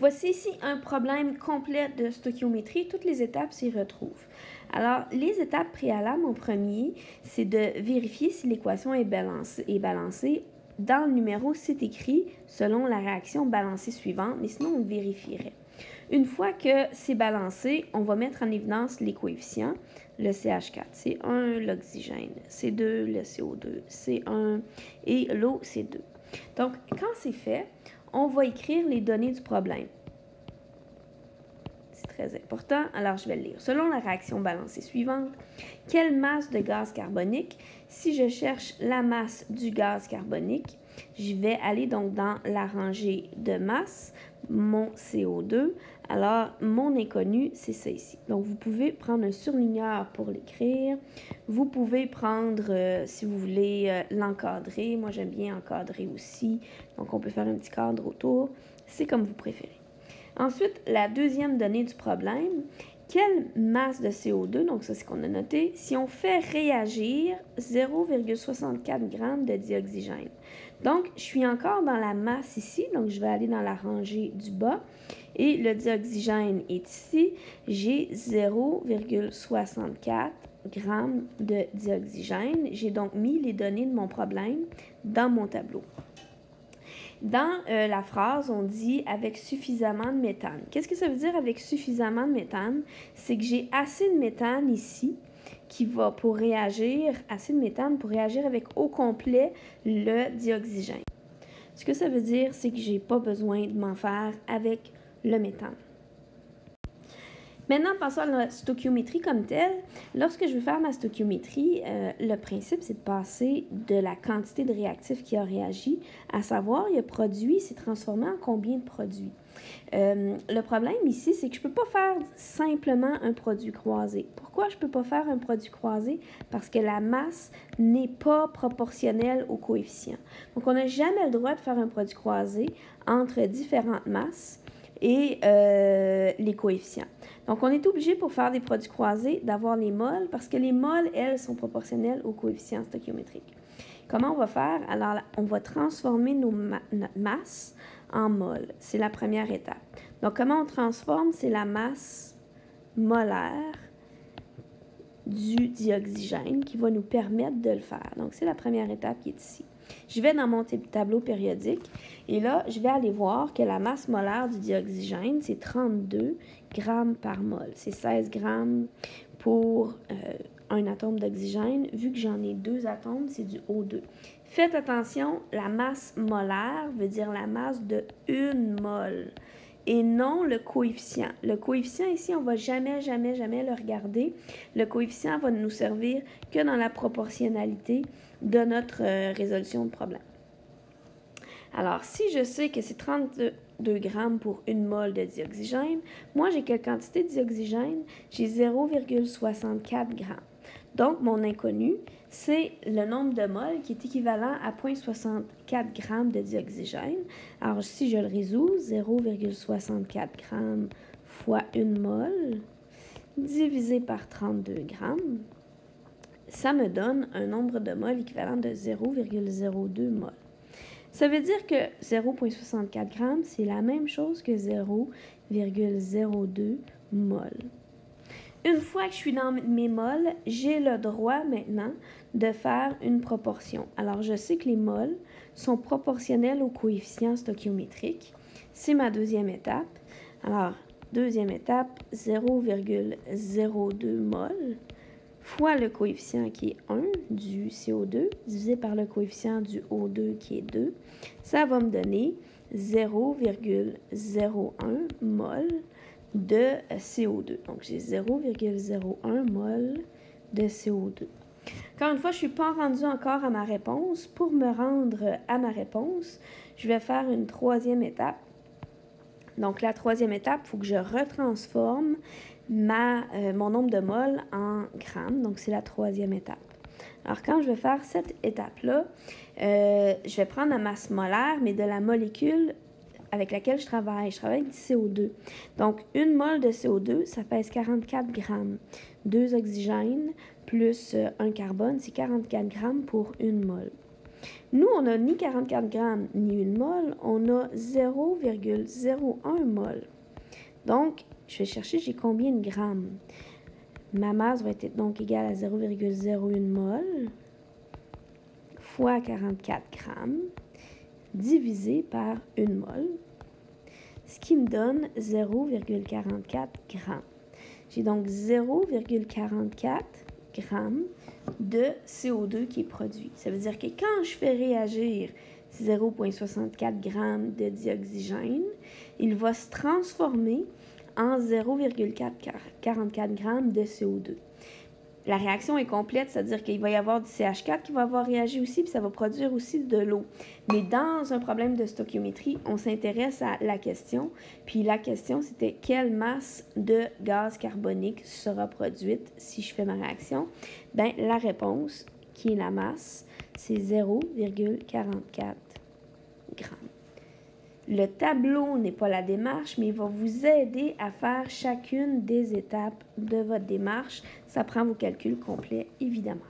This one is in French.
Voici ici un problème complet de stoichiométrie. Toutes les étapes s'y retrouvent. Alors, les étapes préalables en premier, c'est de vérifier si l'équation est balancée. Dans le numéro, c'est écrit selon la réaction balancée suivante, mais sinon, on vérifierait. Une fois que c'est balancé, on va mettre en évidence les coefficients. Le CH4, c'est 1, l'oxygène, c'est 2, le CO2, c'est 1 et l'eau, c'est 2. Donc, quand c'est fait, on va écrire les données du problème. C'est très important, alors je vais le lire. Selon la réaction balancée suivante, quelle masse de gaz carbonique? Si je cherche la masse du gaz carbonique, je vais aller donc dans la rangée de masse, mon CO2. Alors, mon inconnu, c'est ça ici. Donc, vous pouvez prendre un surligneur pour l'écrire. Vous pouvez prendre, si vous voulez, l'encadrer. Moi, j'aime bien encadrer aussi. Donc, on peut faire un petit cadre autour. C'est comme vous préférez. Ensuite, la deuxième donnée du problème, quelle masse de CO2, donc ça c'est ce qu'on a noté, si on fait réagir 0,64 g de dioxygène. Donc, je suis encore dans la masse ici, donc je vais aller dans la rangée du bas. Et le dioxygène est ici, j'ai 0,64 g de dioxygène. J'ai donc mis les données de mon problème dans mon tableau. Dans la phrase, on dit « avec suffisamment de méthane ». Qu'est-ce que ça veut dire avec suffisamment de méthane? C'est que j'ai assez de méthane ici qui va pour réagir, assez de méthane pour réagir avec au complet le dioxygène. Ce que ça veut dire, c'est que je n'ai pas besoin de m'en faire avec le méthane. Maintenant, passons à la stoichiométrie comme telle. Lorsque je veux faire ma stoichiométrie, le principe, c'est de passer de la quantité de réactifs qui a réagi, à savoir, il a produit, s'est transformé en combien de produits. Le problème ici, c'est que je ne peux pas faire simplement un produit croisé. Pourquoi je ne peux pas faire un produit croisé? Parce que la masse n'est pas proportionnelle au coefficient. Donc, on n'a jamais le droit de faire un produit croisé entre différentes masses et les coefficients. Donc, on est obligé pour faire des produits croisés d'avoir les moles parce que les moles, elles, sont proportionnelles aux coefficients stoichiométriques. Comment on va faire? Alors, on va transformer notre masse en moles. C'est la première étape. Donc, comment on transforme? C'est la masse molaire du dioxygène qui va nous permettre de le faire. Donc, c'est la première étape qui est ici. Je vais dans mon tableau périodique et là, je vais aller voir que la masse molaire du dioxygène, c'est 32 grammes par mol. C'est 16 grammes pour un atome d'oxygène. Vu que j'en ai 2 atomes, c'est du O2. Faites attention, la masse molaire veut dire la masse de 1 mol et non le coefficient. Le coefficient ici, on ne va jamais le regarder. Le coefficient va nous servir que dans la proportionnalité de notre résolution de problème. Alors, si je sais que c'est 32 grammes pour 1 mol de dioxygène, moi, j'ai quelle quantité de dioxygène? J'ai 0,64 grammes. Donc, mon inconnu, c'est le nombre de moles qui est équivalent à 0,64 grammes de dioxygène. Alors, si je le résous, 0,64 grammes fois 1 mol divisé par 32 grammes, ça me donne un nombre de moles équivalent de 0,02 mol. Ça veut dire que 0,64 grammes, c'est la même chose que 0,02 mol. Une fois que je suis dans mes mols, j'ai le droit maintenant de faire une proportion. Alors, je sais que les mols sont proportionnels au coefficient stoichiométrique. C'est ma deuxième étape. Alors, deuxième étape, 0,02 mol fois le coefficient qui est 1 du CO2 divisé par le coefficient du O2 qui est 2. Ça va me donner 0,01 mol de CO2. Donc, j'ai 0,01 mol de CO2. Encore une fois, je ne suis pas rendue encore à ma réponse. Pour me rendre à ma réponse, je vais faire une troisième étape. Donc, la troisième étape, il faut que je retransforme mon nombre de moles en grammes. Donc, c'est la troisième étape. Alors, quand je vais faire cette étape-là, je vais prendre la masse molaire, mais de la molécule avec laquelle je travaille. Je travaille avec du CO2. Donc, 1 mol de CO2, ça pèse 44 grammes. 2 oxygènes plus 1 carbone, c'est 44 grammes pour 1 mol. Nous, on n'a ni 44 grammes ni 1 mol, on a 0,01 mol. Donc, je vais chercher, j'ai combien de grammes? Ma masse va être donc égale à 0,01 mol fois 44 grammes divisé par 1 mol, ce qui me donne 0,44 grammes. J'ai donc 0,44 grammes de CO2 qui est produit. Ça veut dire que quand je fais réagir 0,64 grammes de dioxygène, il va se transformer en 0,44 grammes de CO2. La réaction est complète, c'est-à-dire qu'il va y avoir du CH4 qui va avoir réagi aussi, puis ça va produire aussi de l'eau. Mais dans un problème de stoichiométrie, on s'intéresse à la question, puis la question, c'était quelle masse de gaz carbonique sera produite si je fais ma réaction? Bien, la réponse, qui est la masse, c'est 0,44 grammes. Le tableau n'est pas la démarche, mais il va vous aider à faire chacune des étapes de votre démarche. Ça prend vos calculs complets, évidemment.